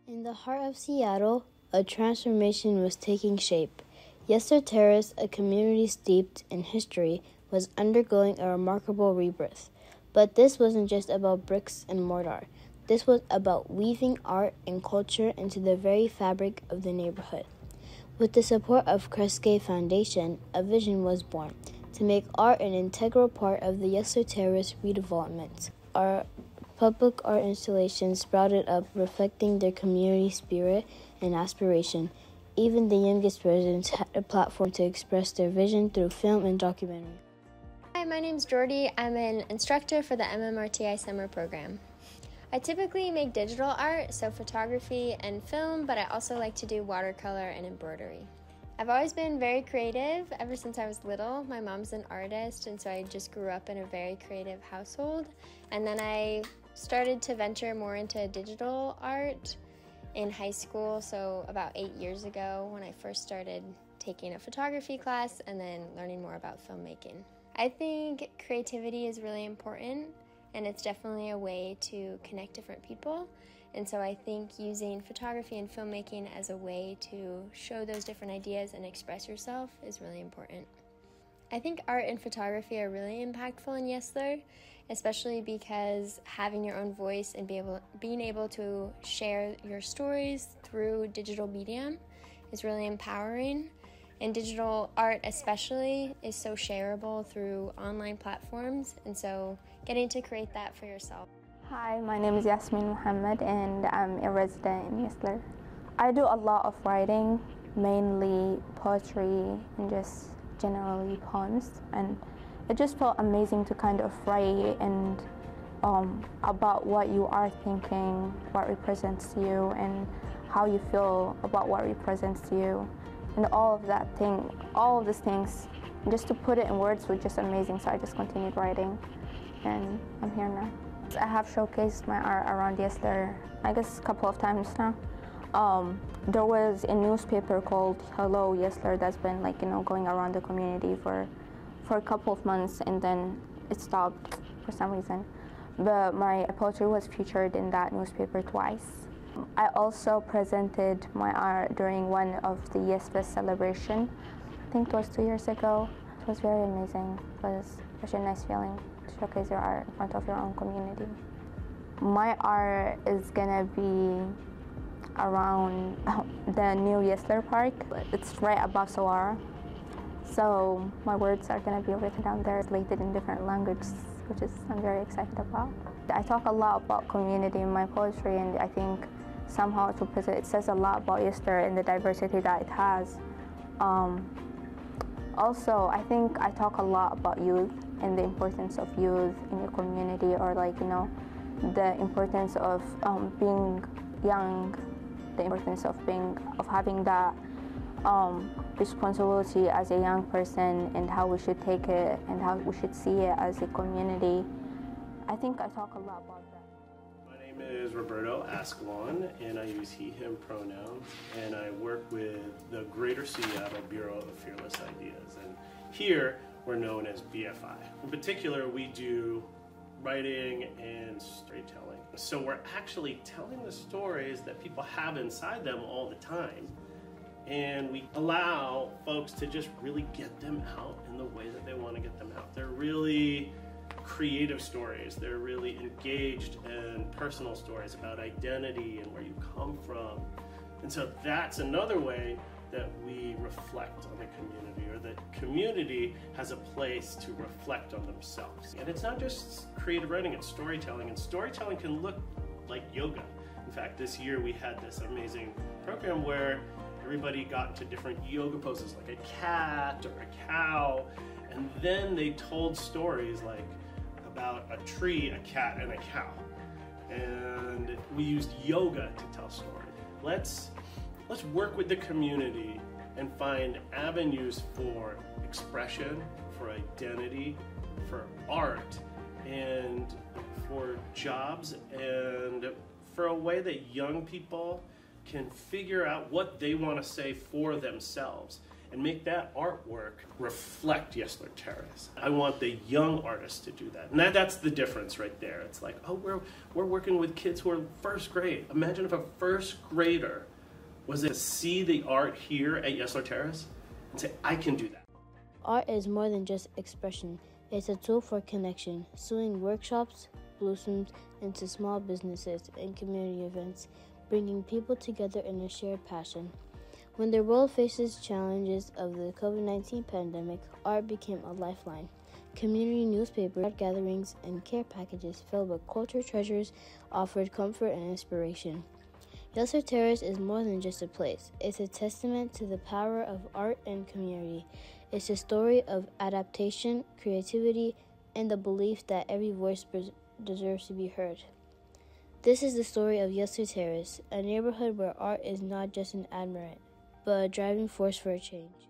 In the heart of Seattle, a transformation was taking shape. Yesler Terrace, a community steeped in history, was undergoing a remarkable rebirth. But this wasn't just about bricks and mortar. This was about weaving art and culture into the very fabric of the neighborhood. With the support of Kresge Foundation, a vision was born to make art an integral part of the Yesler Terrace redevelopment. Our public art installations sprouted up, reflecting their community spirit and aspiration. Even the youngest residents had a platform to express their vision through film and documentary. Hi, my name's Jordy. I'm an instructor for the MMRTI summer program. I typically make digital art, so photography and film, but I also like to do watercolor and embroidery. I've always been very creative ever since I was little. My mom's an artist, and so I just grew up in a very creative household. And then I started to venture more into digital art in high school, so about 8 years ago when I first started taking a photography class and then learning more about filmmaking. I think creativity is really important, and it's definitely a way to connect different people. And so I think using photography and filmmaking as a way to show those different ideas and express yourself is really important. I think art and photography are really impactful in Yesler, especially because having your own voice and being able to share your stories through digital medium is really empowering. And digital art especially is so shareable through online platforms, and so getting to create that for yourself. Hi, my name is Yasmin Muhammad and I'm a resident in Yesler. I do a lot of writing, mainly poetry and just generally poems, and it just felt amazing to kind of write and about what you are thinking, what represents you, and how you feel about what represents you, and all of these things, just to put it in words was just amazing. So I just continued writing, and I'm here now. I have showcased my art around Yesler, I guess a couple of times now. There was a newspaper called Hello Yesler that's been going around the community for a couple of months, and then it stopped for some reason. But my poetry was featured in that newspaper twice. I also presented my art during one of the Yesfest celebration. I think it was 2 years ago. It was very amazing. It was such a nice feeling to showcase your art in front of your own community. My art is gonna be around the new Yesler Park. It's right above Sawara. So my words are gonna be written down there, related in different languages, which I'm very excited about. I talk a lot about community in my poetry, and I think somehow it says a lot about Yesler and the diversity that it has. Also, I think I talk a lot about youth and the importance of youth in your community, or the importance of being young, the importance of having that responsibility as a young person, and how we should take it and how we should see it as a community. I think I talk a lot about that. My name is Roberto Ascalon, and I use he, him pronouns, and I work with the Greater Seattle Bureau of Fearless Ideas, and here we're known as BFI. In particular, we do writing and storytelling. So we're actually telling the stories that people have inside them all the time, and we allow folks to just really get them out in the way that they want to get them out. They're really creative stories. They're really engaged and personal stories about identity and where you come from. And so that's another way that we reflect on the community, or that community has a place to reflect on themselves. And it's not just creative writing, it's storytelling. And storytelling can look like yoga. In fact, this year we had this amazing program where everybody got into different yoga poses, like a cat or a cow, and then they told stories like about a tree, a cat, and a cow. And we used yoga to tell stories. Let's work with the community and find avenues for expression, for identity, for art, and for jobs, and for a way that young people can figure out what they want to say for themselves. and make that artwork reflect Yesler Terrace. I want the young artists to do that. And that's the difference right there. It's like, oh, we're working with kids who are first grade. Imagine if a first grader was to see the art here at Yesler Terrace and say, I can do that. Art is more than just expression. It's a tool for connection. Sewing workshops blossomed into small businesses and community events, bringing people together in a shared passion. When the world faces challenges of the COVID-19 pandemic, art became a lifeline. Community newspapers, art gatherings, and care packages filled with culture treasures offered comfort and inspiration. Yesler Terrace is more than just a place. It's a testament to the power of art and community. It's a story of adaptation, creativity, and the belief that every voice deserves to be heard. This is the story of Yesler Terrace, a neighborhood where art is not just an admirant, but a driving force for a change.